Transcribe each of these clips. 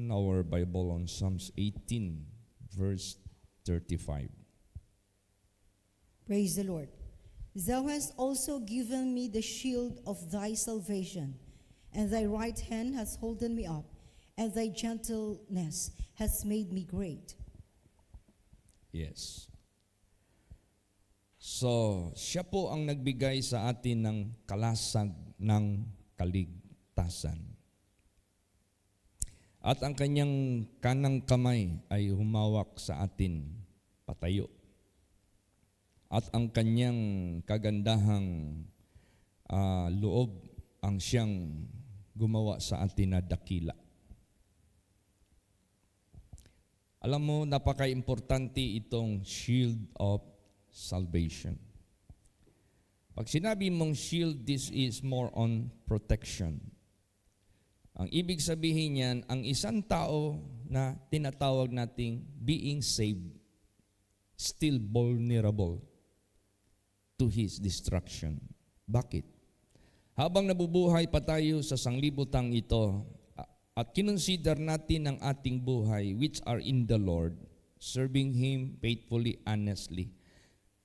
open our Bible on Psalms 18, verse 35. Praise the Lord. Thou hast also given me the shield of thy salvation, and thy right hand has holden me up, and thy gentleness has made me great. Yes. So, siya po ang nagbigay sa atin ng kalasag ng kaligtasan. At ang kanyang kanang kamay ay humawak sa atin patayo. At ang kanyang kagandahang loob ang siyang gumawa sa atin na dakila. Alam mo, napaka-importante itong shield of salvation. Pag sinabi mong shield, this is more on protection. Ang ibig sabihin niyan, ang isang tao na tinatawag nating being saved, still vulnerable to his destruction. Bakit? Habang nabubuhay pa tayo sa sanglibutang ito at kinonsider natin ang ating buhay which are in the Lord, serving Him faithfully, honestly,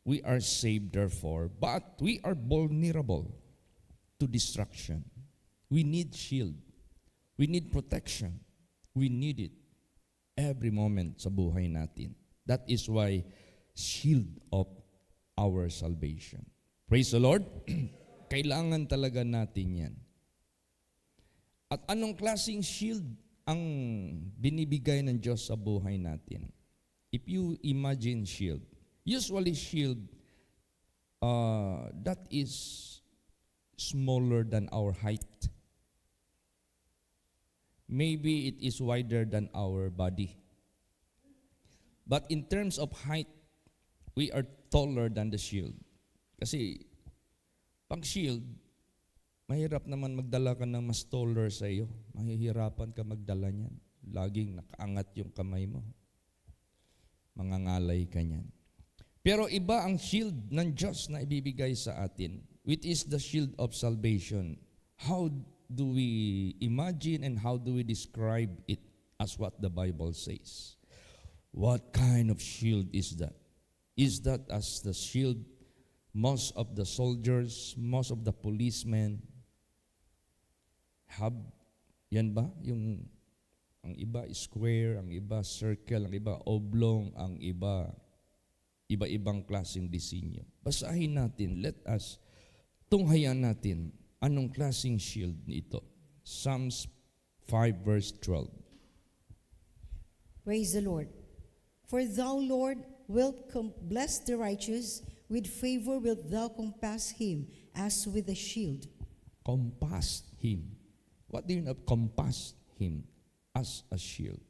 we are saved therefore, but we are vulnerable to destruction. We need shield. We need protection. We need it every moment sa buhay natin. That is why shield of our salvation. Praise the Lord. Kailangan talaga natin yan. At anong klaseng shield ang binibigay ng Diyos sa buhay natin? If you imagine shield, usually shield that is smaller than our height. Maybe it is wider than our body. But in terms of height, we are taller than the shield. Kasi pag shield, mahirap naman magdala ka ng mas taller sa iyo. Mahihirapan ka magdala niyan. Laging nakaangat yung kamay mo. Mangangalay ka niyan. Pero iba ang shield ng Diyos na ibibigay sa atin, which is the shield of salvation. How do we imagine and how do we describe it as what the Bible says? What kind of shield is that? Is that as the shield most of the soldiers, most of the policemen have? Yan ba? Yung ang iba square, ang iba circle, ang iba oblong, ang iba-ibang klaseng disenyo. Basahin natin, let us tunghayan natin anong klaseng shield nito. Psalms 5 verse 12. Praise the Lord. For thou, Lord, wilt bless the righteous, with favor wilt thou compass him as with a shield. Compass him. What do you know? Compass him as a shield.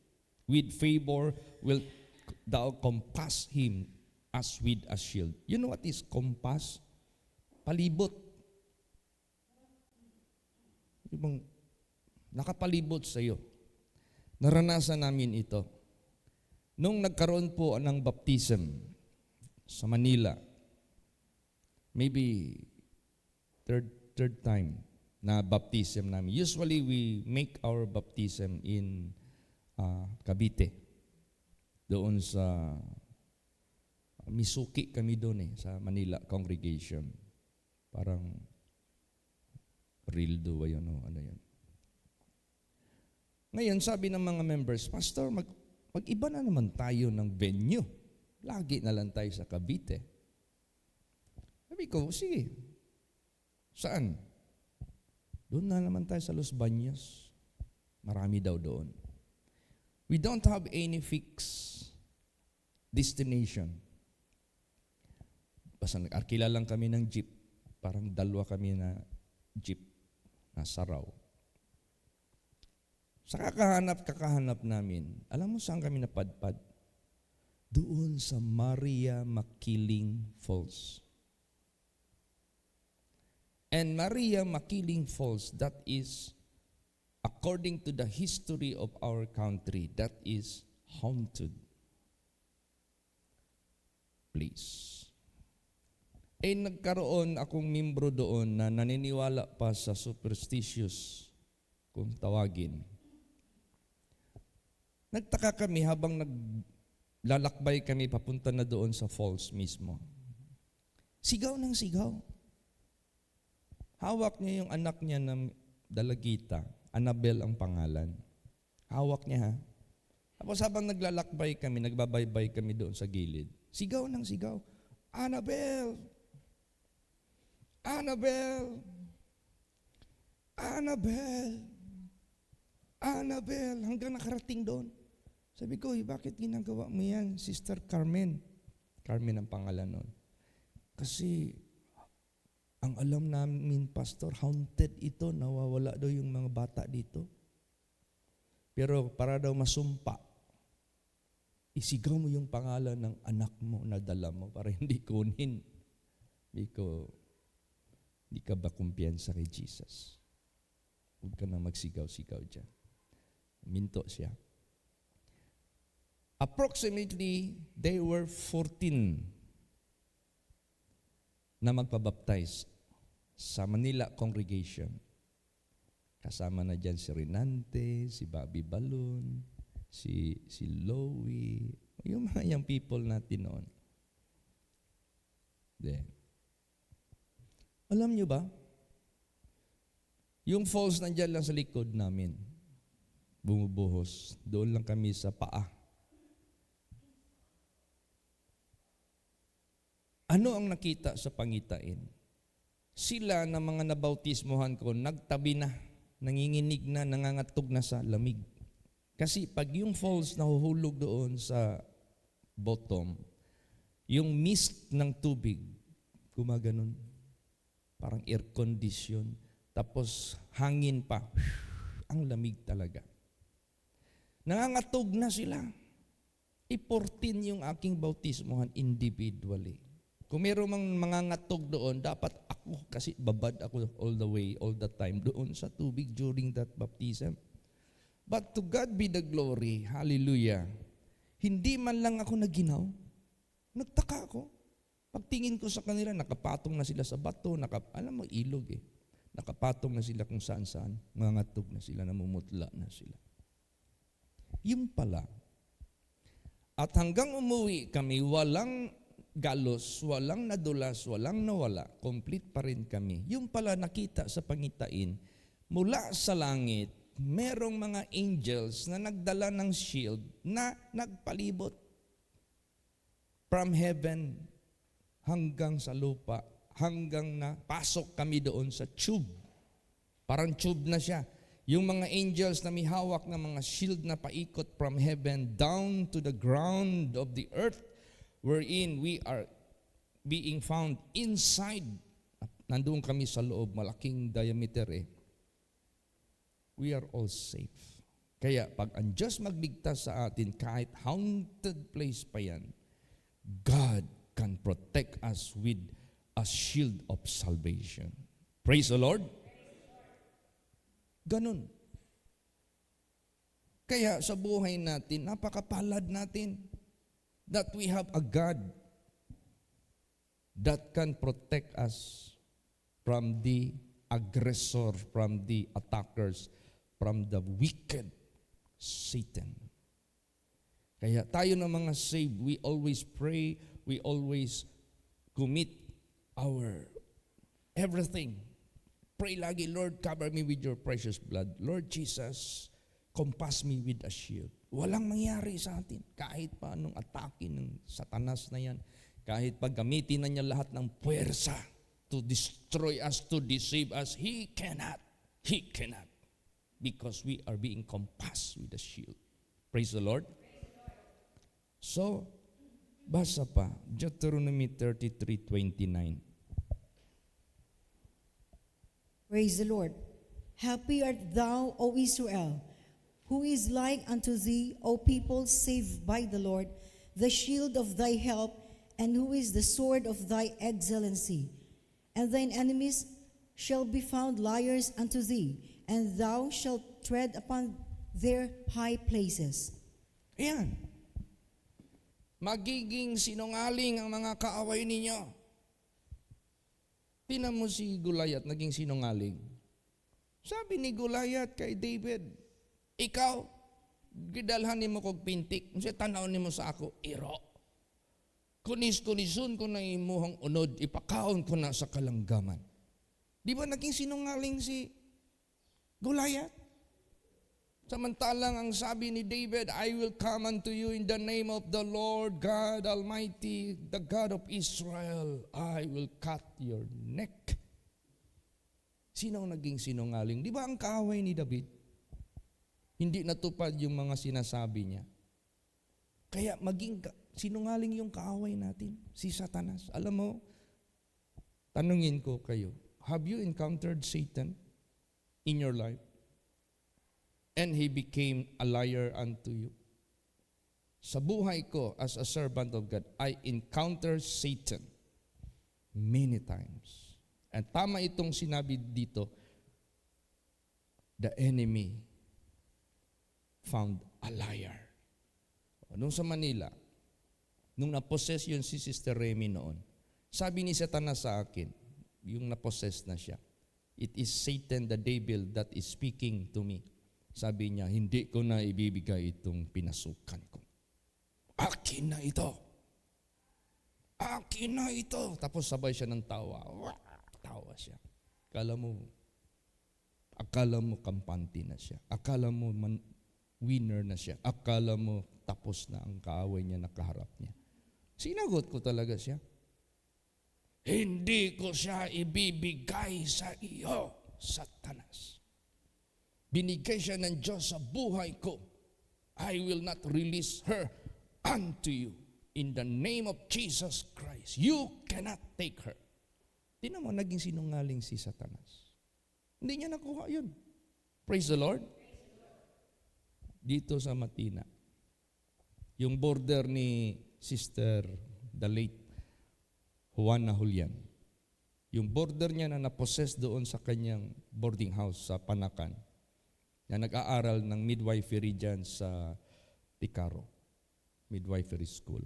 With favor wilt thou compass him as with a shield. You know what is compass? Palibot. Yung nakapalibot sa iyo. Naranasan namin ito. Nung nagkaroon po ng baptism sa Manila, maybe third time na baptism namin. Usually we make our baptism in Cavite. Doon sa Misuki kami doon sa Manila congregation. Parang Rildo ba yun o ano yun. Ngayon, sabi ng mga members, Pastor, mag-iba na naman tayo ng venue. Lagi na lang tayo sa Cavite. Sabi ko, sige. Saan? Doon na naman tayo sa Los Baños. Marami daw doon. We don't have any fixed destination. Basta nag-arkila lang kami ng jeep. Parang dalawa kami na jeep na saraw. Sa kakahanap namin, alam mo saan kami napadpad? Doon sa Maria Makiling Falls. And Maria Makiling Falls, that is, according to the history of our country, that is haunted place. Nagkaroon akong membro doon na naniniwala pa sa superstitious, kung tawagin. Nagtaka kami habang naglalakbay kami papunta na doon sa falls mismo. Sigaw ng sigaw. Hawak niya yung anak niya ng dalagita. Annabel ang pangalan. Hawak niya ha. Tapos habang naglalakbay kami, nagbabaybay kami doon sa gilid, sigaw ng sigaw, Annabel! Annabel! Annabel! Annabel! Hanggang nakarating doon. Sabi ko, bakit ginagawa mo yan, Sister Carmen? Carmen ang pangalan noon. Kasi, ang alam namin, Pastor, haunted ito, nawawala daw yung mga bata dito. Pero para daw masumpa, isigaw mo yung pangalan ng anak mo na dala mo para hindi kunin. Hindi ka ba kumpiyansa kay Jesus? Huwag ka na magsigaw-sigaw dyan. Minto siya. Approximately, they were 14 na magpabaptize sa Manila congregation. Kasama na dyan si Renante, si Bobby Balon, si Lowy, yung mga young people natin noon. Alam nyo ba? Yung falls nandyan lang sa likod namin. Bumubuhos. Doon lang kami sa paa. Ano ang nakita sa pangitain? Sila na mga nabautismohan ko, nagtabi na, nanginginig na, nangangatog na sa lamig. Kasi pag yung falls nahuhulog doon sa bottom, yung mist ng tubig, gumaganon. Parang air condition. Tapos hangin pa. Ang lamig talaga. Nangangatog na sila. 14 yung aking bautismohan individually. Kung meron mang mangangatog doon, dapat ako, kasi babad ako all the way, all the time, doon sa tubig during that baptism. But to God be the glory. Hallelujah. Hindi man lang ako naginaw. Nagtaka ako. Pagtingin ko sa kanila, nakapatong na sila sa bato, alam mo, ilog eh. Nakapatong na sila kung saan-saan. Mangangatog na sila, namumutla na sila. Yung pala. At hanggang umuwi kami, walang galos, walang nadulas, walang nawala, complete pa rin kami. Yung pala nakita sa pangitain, mula sa langit, merong mga angels na nagdala ng shield na nagpalibot from heaven hanggang sa lupa, hanggang na pasok kami doon sa tube. Parang tube na siya. Yung mga angels na may hawak ng mga shield na paikot from heaven down to the ground of the earth, wherein we are being found inside. Nandoon kami sa loob, malaking diameter eh. We are all safe. Kaya pag ang Diyos magligtas sa atin, kahit haunted place pa yan, God can protect us with a shield of salvation. Praise the Lord. Ganun. Kaya sa buhay natin, napakapalad natin that we have a God that can protect us from the aggressor, from the attackers, from the wicked Satan. Kaya tayo na mga saved, we always pray, we always commit our everything. Pray lagi, Lord, cover me with your precious blood. Lord Jesus, compass me with a shield. Walang mangyari sa atin. Kahit pa anong atake ng satanas na yan, kahit pag gamitin na niya lahat ng puwersa to destroy us, to deceive us, He cannot. He cannot. Because we are being compassed with a shield. Praise the Lord. So, basa pa, Deuteronomy 33:29. Praise the Lord. Happy art thou, O Israel, who is like unto thee, O people saved by the Lord, the shield of thy help, and who is the sword of thy excellency. And thine enemies shall be found liars unto thee, and thou shalt tread upon their high places. Ayan. Magiging sinungaling ang mga kaaway ninyo. Tingnan mo si Goliath, naging sinungaling. Sabi ni Goliath kay David, ikaw, gidalhan nimo kog pintik, unsay tanaw nimo sa ako, iro. Kunis-kunisun ko na imuhang unod, ipakaon ko na sa kalanggaman. Di ba naging sinungaling si Goliath? Samantalang ang sabi ni David, I will come unto you in the name of the Lord God Almighty, the God of Israel. I will cut your neck. Sino ang naging sinungaling? Di ba ang kaaway ni David? Hindi natupad yung mga sinasabi niya. Kaya maging sinungaling yung kaaway natin, si Satanas. Alam mo, tanungin ko kayo, have you encountered Satan in your life? And he became a liar unto you. Sa buhay ko as a servant of God, I encounter Satan many times. And tama itong sinabi dito, the enemy found a liar. Nung sa Manila, nung napossess yun si Sister Remy noon, sabi ni Satanas sa akin, yung napossess na siya, it is Satan the devil that is speaking to me. Sabi niya, hindi ko na ibibigay itong pinasukan ko. Akin na ito. Akin na ito. Tapos sabay siya ng tawa. Tawa siya. Akala mo kampante na siya. Akala mo winner na siya. Akala mo tapos na ang kaaway niya nakaharap niya. Sinagot ko talaga siya. Hindi ko siya ibibigay sa iyo, Satanas. Binigay siya ng Diyos sa buhay ko. I will not release her unto you. In the name of Jesus Christ, you cannot take her. Tingnan mo, naging sinungaling si Satanas. Hindi niya nakuha yun. Praise the Lord. Dito sa Matina, yung border ni Sister, the late Juana Julian, yung border niya na napossess doon sa kanyang boarding house sa Panakan, na nag-aaral ng midwifery dyan sa Picaro, midwifery school.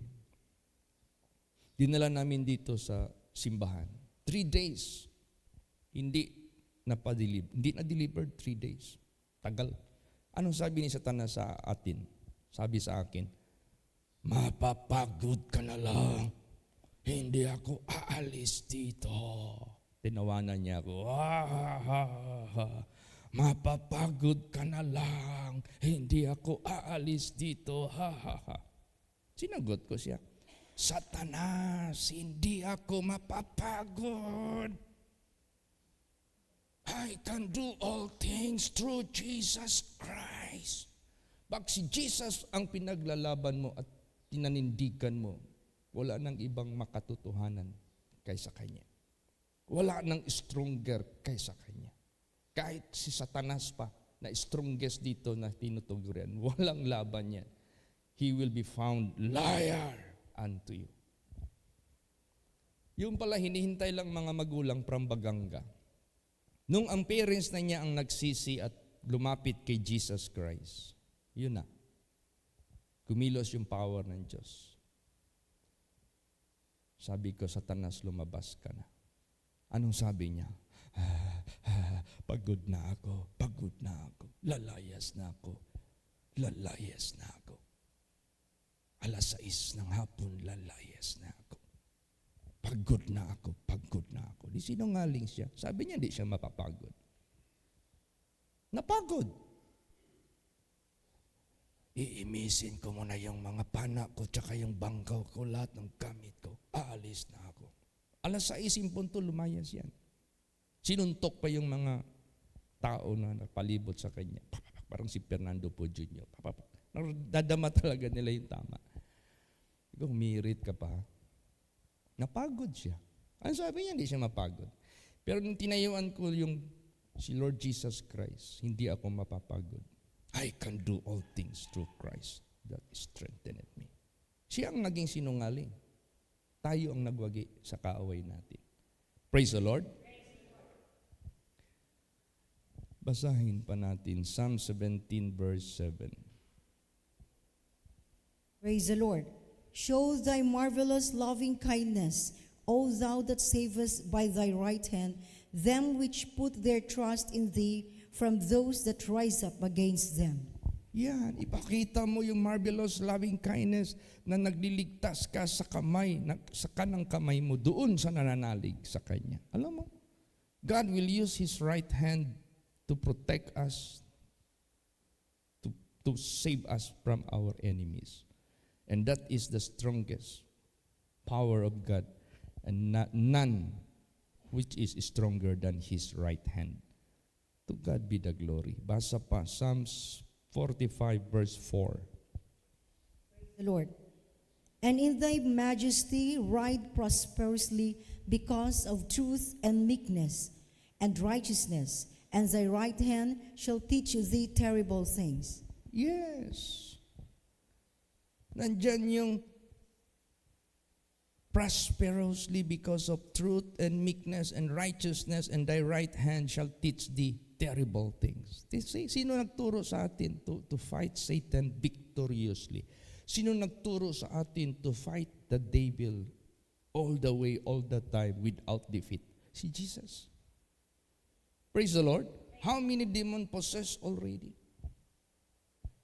Dinala namin dito sa simbahan. 3 days, hindi na-delivered 3 days. Tagal. Anong sabi ni Satanas sa atin? Sabi sa akin, mapapagod ka na lang. Hindi ako aalis dito. Tinawanan niya ako. Mapapagod ka na lang. Hindi ako aalis dito. Sinagot ko siya, Satanas, hindi ako mapapagod. I can do all things through Jesus Christ. Pag si Jesus ang pinaglalaban mo at tinanindigan mo, wala nang ibang makatotohanan kaysa Kanya. Wala nang stronger kaysa Kanya. Kahit si Satanas pa, na strongest dito na tinutuguran, walang laban yan. He will be found liar unto you. Yung pala, hinihintay lang mga magulang from Baganga. Nung ang parents na niya ang nagsisi at lumapit kay Jesus Christ, yun na. Kumilos yung power ng Diyos. Sabi ko, Satanas, lumabas ka na. Anong sabi niya? Pagod na ako, lalayas na ako. Alas 6 ng hapon, lalayas na ako. Pagod na ako. Di sinungaling siya. Sabi niya, di siya mapapagod. Napagod. Iimisin ko muna yung mga pana ko, tsaka yung bangkaw ko, lahat ng gamit ko. Aalis na ako. Alas 6 punto, lumayas yan. Sinuntok pa yung mga tao na napalibot sa kanya. Parang si Fernando Po Jr. Dadama talaga nila yung tama. Ikaw, humirit ka pa. Napagod siya. Ang sabi niya, hindi siya mapagod. Pero nung tinayuan ko yung si Lord Jesus Christ, hindi ako mapapagod. I can do all things through Christ that strengthened me. Siya ang naging sinungaling. Tayo ang nagwagi sa kaaway natin. Praise the Lord. Basahin pa natin Psalm 17 verse 7. Praise the Lord. Show thy marvelous loving kindness, O thou that savest by thy right hand, them which put their trust in thee from those that rise up against them. Yan, ipakita mo yung marvelous loving kindness na nagliligtas ka sa sa kanang kamay mo doon sa nananalig sa Kanya. Alam mo, God will use His right hand to protect us, to save us from our enemies. And that is the strongest power of God, and none which is stronger than His right hand. To God be the glory. Basa pa, Psalms 45 verse 4. The Lord. And in thy majesty ride prosperously because of truth and meekness and righteousness, and thy right hand shall teach thee terrible things. Yes. Nandyan yung prosperously because of truth and meekness and righteousness, and thy right hand shall teach thee terrible things. Sino nagturo sa atin to fight Satan victoriously? Sino nagturo sa atin to fight the devil all the way, all the time, without defeat? Si Jesus. Praise the Lord. How many demon possessed already?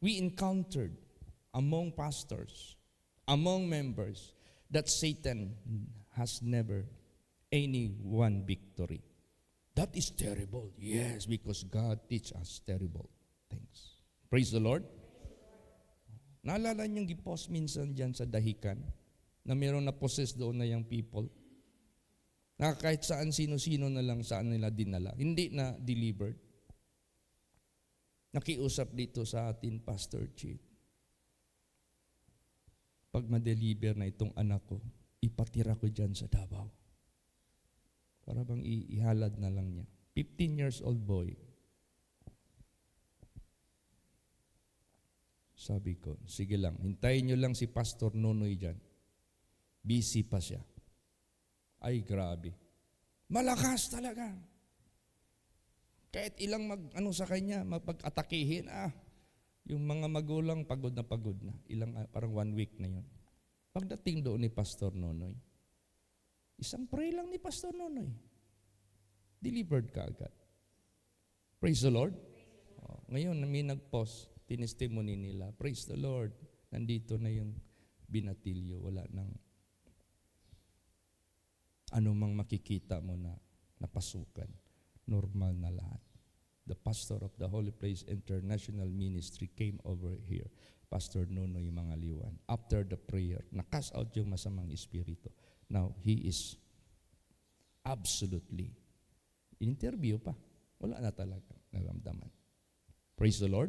We encountered among pastors, among members, that Satan has never any one victory. That is terrible. Yes, because God teach us terrible things. Praise the Lord. Naalala niyong gipost minsan dyan sa dahikan na mayroon na possess doon na yung people? Na kahit saan sino-sino na lang saan nila dinala. Hindi na delivered. Nakiusap dito sa atin, Pastor Chief. Pag ma-deliver na itong anak ko, ipatira ko dyan sa Davao. Para bang ihalad na lang niya. 15 years old boy. Sabi ko, sige lang, hintayin nyo lang si Pastor Nonoy dyan. Busy pa siya. Ay, grabe. Malakas talaga. Kahit ilang sa kanya, mapag-atakihin, yung mga magulang pagod na. Parang 1 week na yun. Pagdating doon ni Pastor Nonoy, isang pray lang ni Pastor Nonoy, delivered ka agad. Praise the Lord. Ngayon, may nag-post, tinestimony nila, praise the Lord, nandito na yung binatilyo, wala nang anumang makikita mo na napasukan. Normal na lahat. The pastor of the Holy Place International Ministry came over here, Pastor Nonoy Mangaliwan. After the prayer, nakas out yung masamang espiritu. Now, he is absolutely, interview pa, wala na talaga naramdaman. Praise the Lord.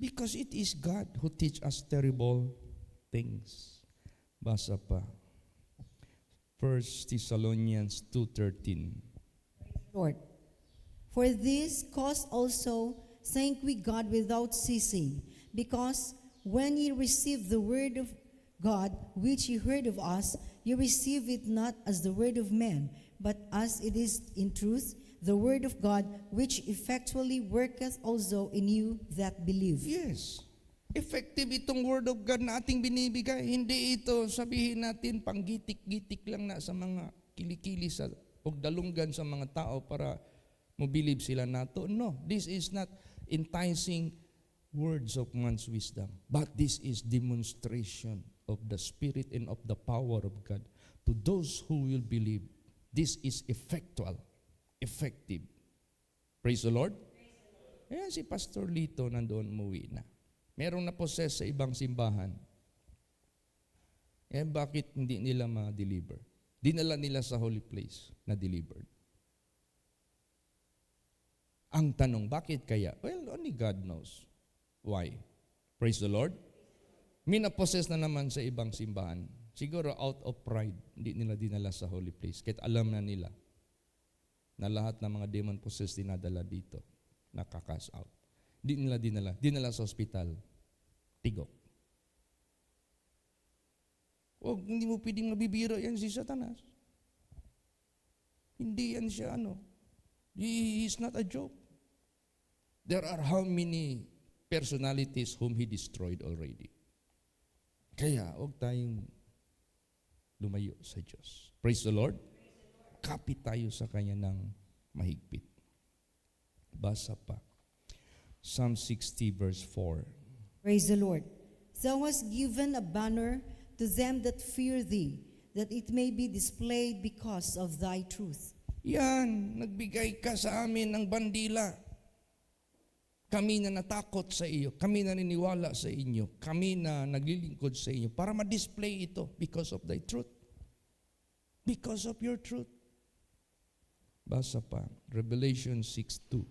Because it is God who teach us terrible things. Basa pa. 1 Thessalonians 2:13. Lord. For this cause also thank we God without ceasing, because when ye received the word of God, which ye heard of us, ye receive it not as the word of men, but as it is in truth, the word of God, which effectually worketh also in you that believe. Yes. Effective itong word of God na ating binibigay. Hindi ito sabihin natin panggitik-gitik lang na sa mga kilikili sa pagdalunggan sa mga tao para mo-believe sila nato. No, this is not enticing words of man's wisdom, but this is demonstration of the Spirit and of the power of God to those who will believe. This is effectual, effective. Praise the Lord. Ayan si Pastor Lito nandoon umuwi na. Merong na-possess sa ibang simbahan. Eh bakit hindi nila ma-deliver? Dinala nila sa holy place na delivered. Ang tanong, bakit kaya? Well, only God knows why. Praise the Lord. May na-possess na naman sa ibang simbahan. Siguro out of pride, hindi nila dinala sa holy place. Kahit alam na nila na lahat ng mga demon possessed dinadala dito, nakakas out. Hindi nila dinala. Dinala sa ospital. Tigok. Hindi mo pwedeng mabibiro yan si Satanas. Hindi yan siya He is not a joke. There are how many personalities whom he destroyed already. Kaya, huwag tayong lumayo sa Diyos. Praise the Lord. Kapit tayo sa Kanya ng mahigpit. Basa pa. Psalm 60 verse 4. Praise the Lord. Thou hast given a banner to them that fear thee, that it may be displayed because of thy truth. Yan, nagbigay ka sa amin ng bandila. Kami na natakot sa iyo, kami na niniwala sa inyo, kami na naglilingkod sa inyo para ma-display ito because of thy truth. Because of your truth. Basa pa, Revelation 6:2.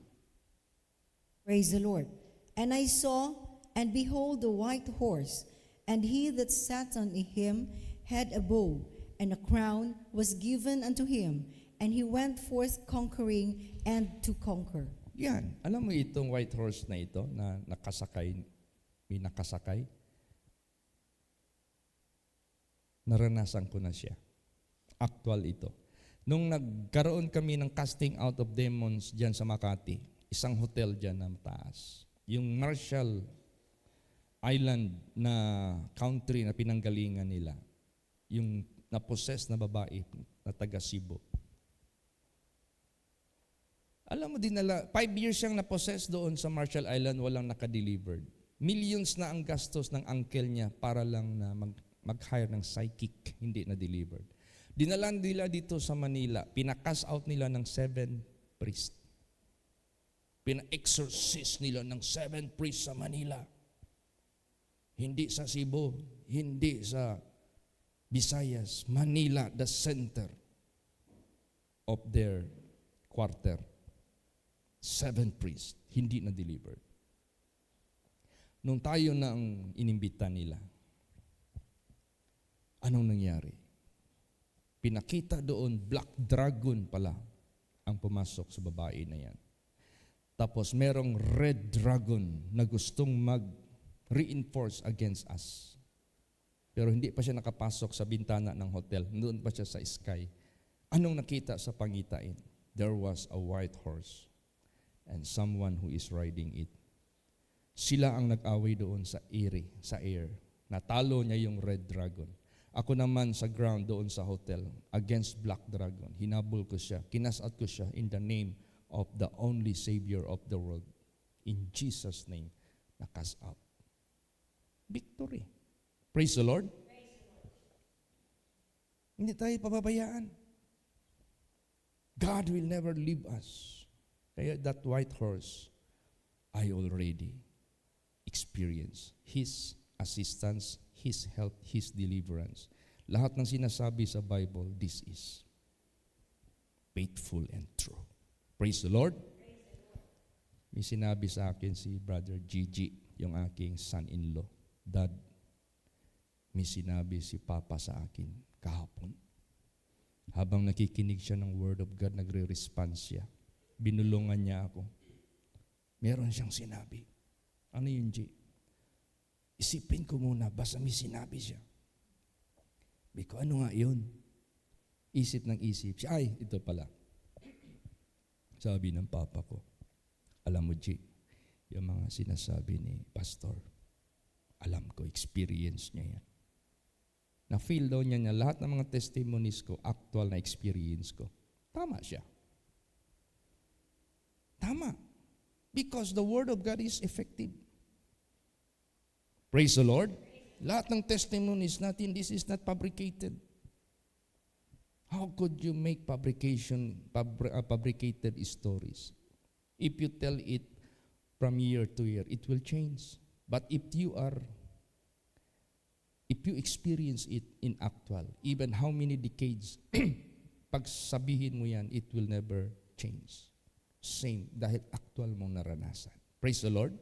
Praise the Lord. And I saw, and behold, a white horse, and he that sat on him had a bow, and a crown was given unto him, and he went forth conquering and to conquer. Yan, alam mo itong white horse na ito na nakasakay, may nakasakay? Naranasan ko na siya. Actual ito. Nung nagkaroon kami ng casting out of demons dyan sa Makati, isang hotel dyan na mataas. Yung Marshall Island na country na pinanggalingan nila. Yung na-possess na babae na taga Cebu. Alam mo, 5 years siyang na-possess doon sa Marshall Island, walang nakadelivered. Millions na ang gastos ng uncle niya para lang na mag-hire ng psychic, hindi na-delivered. Dinalan nila dito sa Manila, pinakas out nila ng 7 priests. Pina-exorcist nila ng 7 priests sa Manila. Hindi sa Cebu, hindi sa Visayas, Manila, the center of their quarter. 7 priests, hindi na-delivered. Nung tayo na ang inimbita nila, anong nangyari? Pinakita doon, Black Dragon pala ang pumasok sa babae na yan. Tapos merong Red Dragon na gustong mag-reinforce against us. Pero hindi pa siya nakapasok sa bintana ng hotel. Doon pa siya sa sky. Anong nakita sa pangitain? There was a white horse and someone who is riding it. Sila ang nag-away doon sa air. Natalo niya yung Red Dragon. Ako naman sa ground doon sa hotel against Black Dragon. Hinabol ko siya, kinasat ko siya in the name of the only Savior of the world. In Jesus' name, nakas out. Victory. Praise the Lord. Hindi tayo pababayaan. God will never leave us. Kaya that white horse, I already experienced His assistance, His help, His deliverance. Lahat ng sinasabi sa Bible, this is faithful and true. Praise the Lord. May sinabi sa akin si Brother Gigi, yung aking son-in-law. Dad, may sinabi si Papa sa akin kahapon. Habang nakikinig siya ng Word of God, nagre-response siya. Binulungan niya ako. Meron siyang sinabi. Ano yun, G? Isipin ko muna, basta may sinabi siya. Sabi ko, ano nga yun? Isip ng isip siya. Ay, ito pala. Sabi ng Papa ko, alam mo, G, yung mga sinasabi ni Pastor, alam ko, experience niya yan. Na-feel daw niya lahat ng mga testimonies ko, actual na experience ko. Tama siya. Tama. Because the Word of God is effective. Praise the Lord. Lahat ng testimonies natin, this is not fabricated. How could you make fabricated stories? If you tell it from year to year, it will change. But if you experience it in actual, even how many decades, pag sabihin mo yan, it will never change. Same, dahil actual mong naranasan. Praise the Lord.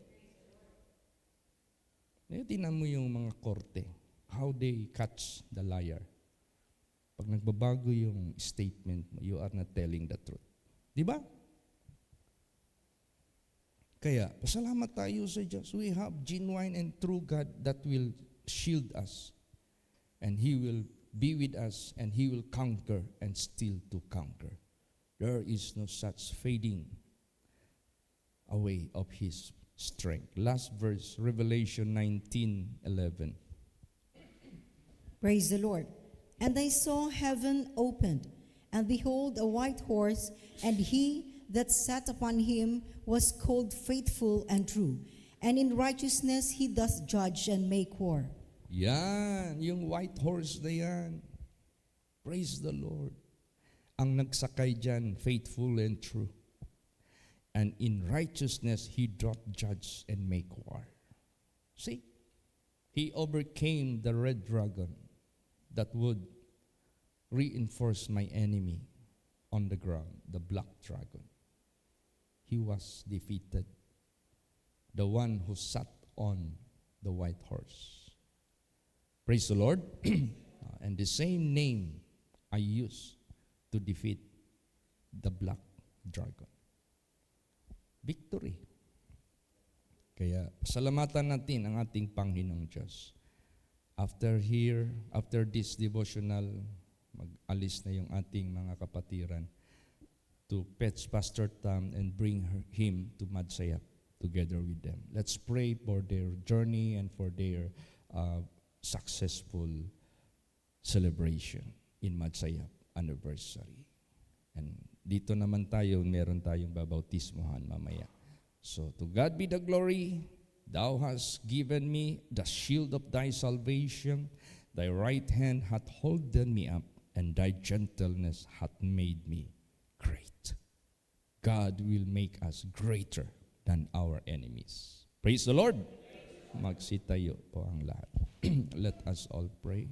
Tingnan mo yung mga korte, how they catch the liar. Pag nagbabago yung statement mo, you are not telling the truth. Di ba? Kaya, pasalamat tayo sa Diyos. We have genuine and true God that will shield us. And He will be with us, and He will conquer and still to conquer. There is no such fading away of His strength. Last verse, Revelation 19:11. Praise the Lord. And I saw heaven opened, and behold, a white horse, and he that sat upon him was called Faithful and True, and in righteousness he doth judge and make war. Yan, yung white horse na yan. Praise the Lord. Ang nagsakay dyan, faithful and true. And in righteousness, he doth judge and make war. See? He overcame the red dragon that would reinforce my enemy on the ground, the black dragon. He was defeated. The one who sat on the white horse. Praise the Lord. And the same name I use to defeat the black dragon. Victory. Kaya salamatan natin ang ating Panginoong Diyos. After this devotional, mag-alis na yung ating mga kapatiran to fetch Pastor Tam and bring him to Madsayap together with them. Let's pray for their journey and for their successful celebration in Madsayap anniversary. And dito naman tayo, meron tayong babautismohan mamaya. So to God be the glory. Thou hast given me the shield of thy salvation. Thy right hand hath holden me up, and thy gentleness hath made me great. God will make us greater than our enemies. Praise the Lord. Magsitayo po ang lahat. Let us all pray.